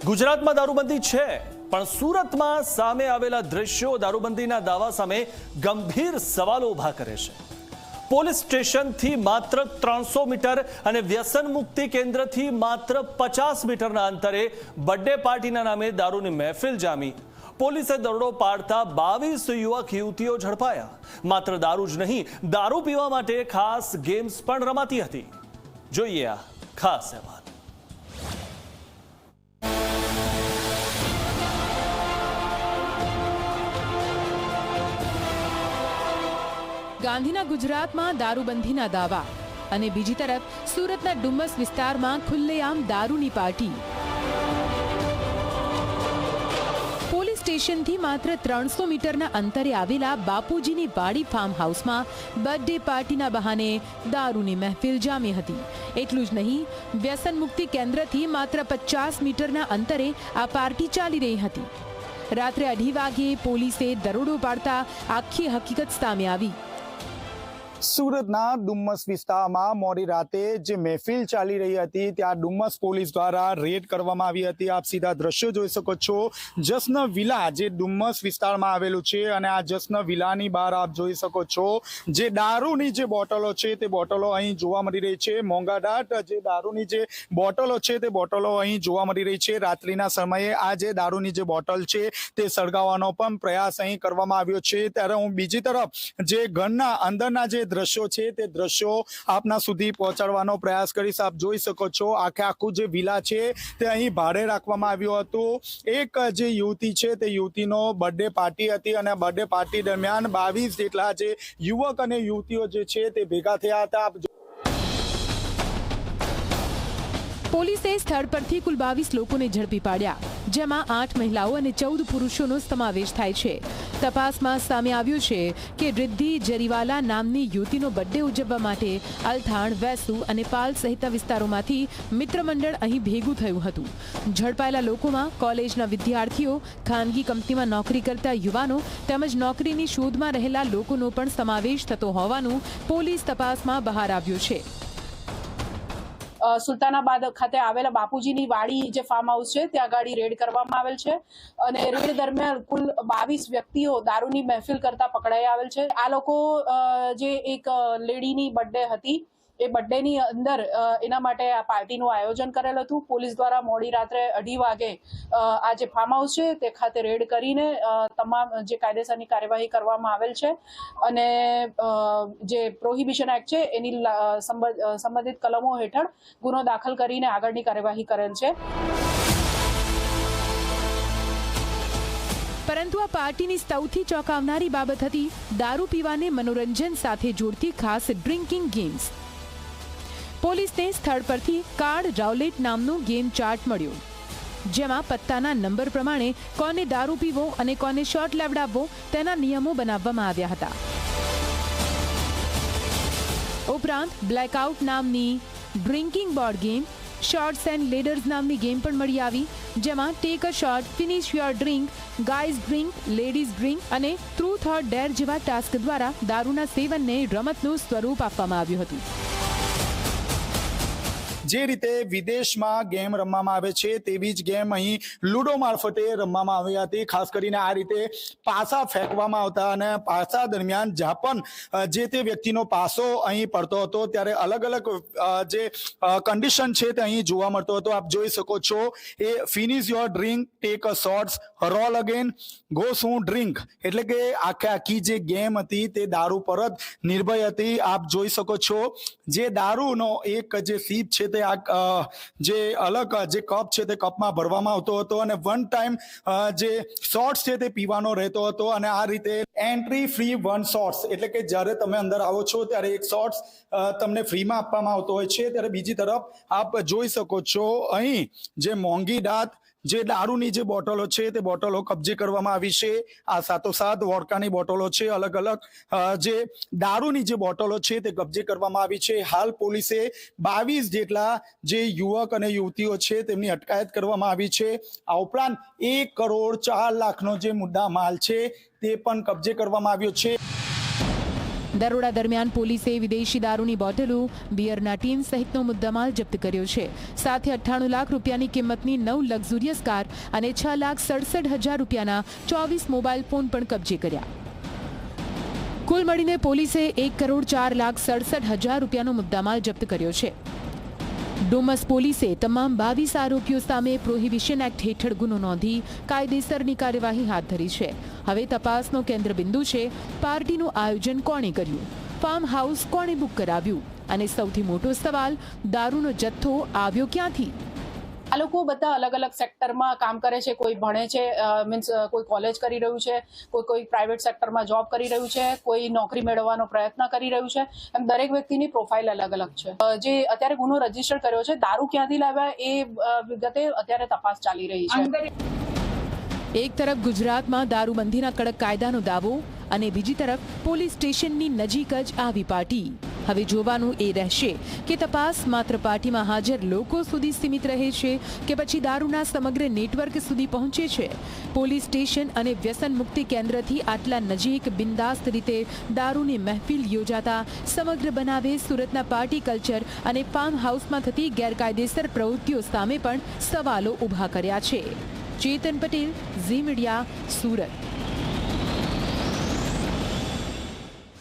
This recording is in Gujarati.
ગુજરાતમાં દારૂબંધી છે, પણ સુરતમાં સામે આવેલા દ્રશ્યો દારૂબંધીના દાવા સામે ગંભીર સવાલો ઊભા કરે છે। પોલીસ સ્ટેશનથી માત્ર 300 મીટર અને વ્યસન મુક્તિ કેન્દ્રથી માત્ર 50 મીટરના અંતરે બર્થડે પાર્ટીના નામે દારૂની મહેફિલ જામી। પોલીસે દરોડો પાડતા 22 યુવક યુવતીઓ ઝડપાયા। માત્ર દારૂ જ નહીં, દારૂ પીવા માટે ખાસ ગેમ્સ પણ રમાતી હતી। જોઈએ આ ખાસ અહેવાલ। ગાંધીના ગુજરાતમાં દારૂબંધીના દાવા અને બીજી તરફ સુરતના ડુમ્મસ વિસ્તારમાં ખુલ્લેઆમ દારૂની પાર્ટી। પોલીસ સ્ટેશનથી માત્ર 300 મીટરના અંતરે આવેલા બાપુજીની વાડી ફાર્મ હાઉસમાં બર્થડે પાર્ટીના બહાને દારૂની મહેફિલ જામી હતી। એટલું જ નહીં, વ્યસન મુક્તિ કેન્દ્રથી માત્ર 50 મીટરના અંતરે આ પાર્ટી ચાલી રહી હતી। રાત્રે 2:30 વાગ્યે પોલીસે દરોડો પાડતા આખી હકીકત સામે આવી। સુરતના ડુમ્મસ વિસ્તારમાં મોડી રાતે જે મહેફિલ ચાલી રહી હતી ત્યાં ડુમ્મસ પોલીસ દ્વારા રેડ કરવામાં આવી હતી। આપ સીધા દ્રશ્યો જોઈ શકો છો। જશ્ન વિલા જે ડુમ્મસ વિસ્તારમાં આવેલું છે અને આ જશ્ન વિલાની બહાર આપ જોઈ શકો છો જે દારૂની જે બોટલો છે તે બોટલો અહીં જોવા મળી રહી છે। મોંઘાદાટ જે દારૂની જે બોટલો છે તે બોટલો અહીં જોવા મળી રહી છે। રાત્રિના સમયે આ જે દારૂની જે બોટલ છે તે સળગાવવાનો પણ પ્રયાસ અહીં કરવામાં આવ્યો છે। ત્યારે હું બીજી તરફ જે ઘરના અંદરના જે દ્રશ્યો છે તે દ્રશ્યો આપના સુધી પહોંચાડવાનો પ્રયાસ કરીશ। આપ જોઈ શકો છો આખું જે વિલા છે તે અહીં ભાડે રાખવામાં આવ્યું હતું। એક જે યુવતી છે તે યુવતીનો બર્થડે પાર્ટી હતી અને બર્થડે પાર્ટી દરમિયાન 22 જેટલા જે યુવક અને યુવતીઓ જે છે તે ભેગા થયા હતા। પોલીસે સ્થળ પરથી કુલ 22 લોકોને ઝડપી પાડ્યા, જેમાં 8 મહિલાઓ અને 14 પુરુષોનો સમાવેશ થાય છે। તપાસમાં સામે આવ્યું છે કે રિદ્ધિ જરીવાલા નામની યુવતીનો બર્થડે ઉજવવા માટે અલથાણ, વેસુ અને પાલ સહિતના વિસ્તારોમાંથી મિત્રમંડળ અહીં ભેગું થયું હતું। ઝડપાયેલા લોકોમાં કોલેજના વિદ્યાર્થીઓ, ખાનગી કંપનીમાં નોકરી કરતા યુવાનો તેમજ નોકરીની શોધમાં રહેલા લોકોનો પણ સમાવેશ થતો હોવાનું પોલીસ તપાસમાં બહાર આવ્યું છે। સુલતાનાબાદ ખાતે આવેલા બાપુજીની વાડી જે ફાર્મ હાઉસ છે ત્યાં ગાડી રેડ કરવામાં આવેલ છે અને રેડ દરમિયાન કુલ 22 વ્યક્તિઓ દારૂની મહેફિલ કરતા પકડાઈ આવેલ છે। આ લોકો જે એક લેડીની બર્થડે હતી એ બર્થડેની અંદર એના માટે આ પાર્ટીનું આયોજન કરેલ હતું। પોલીસ દ્વારા મોડી રાત્રે 2:30 વાગે આ જે ફાર્મ હાઉસ છે તે ખાતે રેડ કરીને તમામ જે કાયદેસરની કાર્યવાહી કરવામાં આવેલ છે અને જે પ્રોહિબિશન એક્ટ છે એની સંબંધિત કલમો હેઠળ ગુનો દાખલ કરીને આગળની કાર્યવાહી કરેલ છે। પરંતુ આ પાર્ટીની સૌથી ચોંકાવનારી બાબત હતી દારૂ પીવાને મનોરંજન સાથે જોડતી ખાસ ડ્રિંકિંગ ગેમ્સ। પોલીસને સ્થળ પરથી કાર્ડ રાઉલેટ નામનું ગેમ ચાર્ટ મળ્યો, જેમાં પત્તાના નંબર પ્રમાણે કોને દારૂ પીવો અને કોને શોટ લેવડાવવો તેના નિયમો બનાવવામાં આવ્યા હતા। ઉપરાંત બ્લેકઆઉટ નામની drinking board game, shorts and ladders નામની ગેમ પણ મળી આવી, જેમાં take a shot, finish your drink, guys drink, ladies drink અને ટ્રુથ ઓર ડેર જેવા ટાસ્ક દ્વારા દારૂના સેવનને રમતનું સ્વરૂપ આપવામાં આવ્યું હતું। જે રીતે વિદેશમાં ગેમ રમવામાં આવે છે તેવી જ ગેમ અહીં લૂડો મારફતે રમવામાં આવી હતી। ખાસ કરીને આ રીતે પાસા ફેંકવામાં આવતા અને પાસા દરમિયાન જ્યાં પણ જે તે વ્યક્તિનો પાસો અહીં પડતો હતો ત્યારે અલગ અલગ જે કન્ડિશન છે તે અહીં જોવા મળતો હતો। આપ જોઈ શકો છો એ finish your drink, take a shots, roll again, go શું ડ્રિંક, એટલે કે આખી જે ગેમ હતી તે દારૂ પર જ નિર્ભય હતી। આપ જોઈ શકો છો જે દારૂનો એક જે સીપ છે તે જે અલગ જે કપ છે તે કપમાં ભરવામાં આવતો હતો અને વન ટાઈમ જે શોર્ટ્સ છે તે પીવાનો રહેતો હતો અને આ રીતે એન્ટ્રી ફ્રી 1 શોર્ટ્સ, એટલે કે જ્યારે તમે અંદર આવો છો ત્યારે એક શોર્ટ્સ તમને ફ્રીમાં આપવામાં આવતો હોય છે। ત્યારે બીજી તરફ આપ જોઈ શકો છો અહીં જે મોંઘી દાત જે દારૂની જે બોટલો છે તે બોટલો કબજે કરવામાં આવી છે। આ સાથોસાથ વોડકાની બોટલો છે, અલગ અલગ જે દારૂની જે બોટલો છે તે કબજે કરવામાં આવી છે। હાલ પોલીસે 22 જેટલા જે યુવક અને યુવતીઓ છે તેમની અટકાયત કરવામાં આવી છે। આ ઉપરાંત 1 કરોડ 4 લાખનો જે મુદ્દા માલ છે તે પણ કબજે કરવામાં આવ્યો છે। દરોડા દરમિયાન પોલીસે વિદેશી દારૂની બોટલો, બિયરના ટીન સહિતનો મુદ્દામાલ જપ્ત કર્યો છે. સાથે 98 લાખ રૂપિયાની કિંમતની 9 લક્ઝુરિયસ કાર અને 6,67,000 રૂપિયાના 24 મોબાઈલ ફોન પણ કબજે કર્યા. કુલ મળીને પોલીસે 1,04,67,000 રૂપિયાનો મુદ્દામાલ જપ્ત કર્યો છે. ડુમસ પોલીસે તમામ 22 આરોપીઓ સામે પ્રોહિબિશન એક્ટ હેઠળ ગુનો નોંધી કાયદેસરની કાર્યવાહી હાથ ધરી છે. હવે તપાસનો કેન્દ્રબિંદુ છે પાર્ટીનું આયોજન કોણે કર્યું, ફાર્મ હાઉસ કોણે બુક કરાવ્યું અને સૌથી મોટો સવાલ દારૂનો જથ્થો આવ્યો ક્યાંથી. આ લોકો બધા અલગ અલગ સેક્ટરમાં કામ કરે છે. કોઈ ભણે છે, મીન્સ કોઈ કોલેજ કરી રહ્યું છે, કોઈ પ્રાઇવેટ સેક્ટરમાં જોબ કરી રહ્યું છે, કોઈ નોકરી મેળવવાનો પ્રયત્ન કરી રહ્યું છે. એમ દરેક વ્યક્તિની પ્રોફાઇલ અલગ અલગ છે. જે અત્યારે ગુનો રજીસ્ટર કર્યો છે, દારૂ ક્યાંથી લાવ્યા એ વિગતે અત્યારે તપાસ ચાલી રહી છે. એક તરફ ગુજરાતમાં દારૂબંધીના કડક કાયદાનો દાવો અને બીજી તરફ પોલીસ સ્ટેશનની નજીક જ આવી પાર્ટી. હવે જોવાનું એ રહેશે કે તપાસ માત્ર પાર્ટીમાં હાજર લોકો સુધી સીમિત રહે છે કે પછી દારૂના સમગ્ર નેટવર્ક સુધી પહોંચે છે. પોલીસ સ્ટેશન અને વ્યસન મુક્તિ કેન્દ્રથી આટલા નજીક બિંદાસ્ત રીતે દારૂની મહેફિલ યોજાતા સમગ્ર બનાવે સુરતના પાર્ટી કલ્ચર અને ફાર્મ હાઉસમાં થતી ગેરકાયદેસર પ્રવૃત્તિઓ સામે પણ સવાલો ઊભા કર્યા છે. ચેતન પટેલ, ઝી મીડિયા, સુરત.